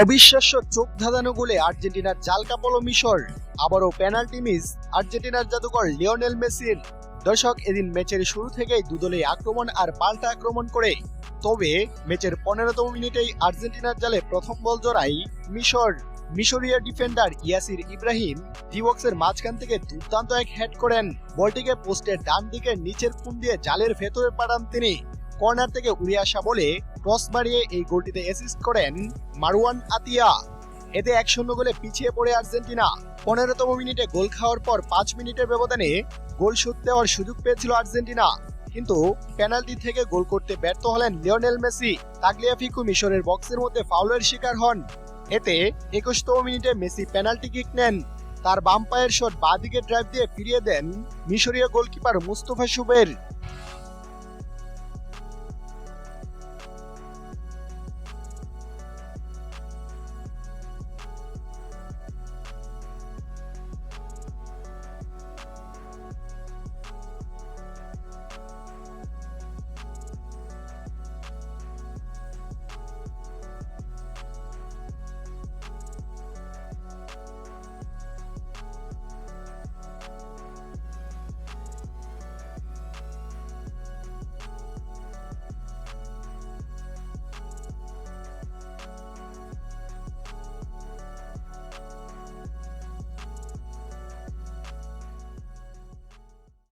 অবিশ্বাস্য চোখ ধাঁধানো গোলে আর্জেন্টিনার জাল কাঁপালো মিশর। আবারও পেনাল্টি মিস আর্জেন্টিনার জাদুকর লিওনেল মেসির। দর্শক, এদিন ম্যাচের শুরু থেকেই দুদলেই আক্রমণ আর পাল্টা আক্রমণ করে। তবে ম্যাচের 15তম মিনিটেই আর্জেন্টিনার জালে প্রথম বল জড়ায় মিশর। মিশরীয় ডিফেন্ডার ইয়াসির ইব্রাহিম ডিবক্সের মাঝখান থেকে দুর্দান্ত এক হেড করেন। বলটিকে পোস্টের ডান দিকের নিচের কোণ দিয়ে জালের ভেতরে পাঠান তিনি। কর্নার থেকে উড়ে আসা বলে ক্রস বাড়িয়ে এই গোলটিতে অ্যাসিস্ট করেন মারওয়ান আতিয়া। এতে 1-0 গোলে পিছিয়ে পড়ে আর্জেন্টিনা। 15তম মিনিটে গোল খাওয়ার পর 5 মিনিটের ব্যবধানে গোল শোধ দেওয়ার সুযোগ পেয়েছিল আর্জেন্টিনা, কিন্তু পেনাল্টি থেকে গোল করতে ব্যর্থ হলেন লিওনেল মেসি। তাগলিয়াফিকো মিশরের বক্সের মধ্যে ফাউলের শিকার হন। এতে 21তম মিনিটে মেসি পেনাল্টি কিক নেন। তার বাম পায়ের শট বাঁ দিকে ড্রাইভ দিয়ে ফিরিয়ে দেন মিশরীয় গোলকিপার মুস্তফা শুবের।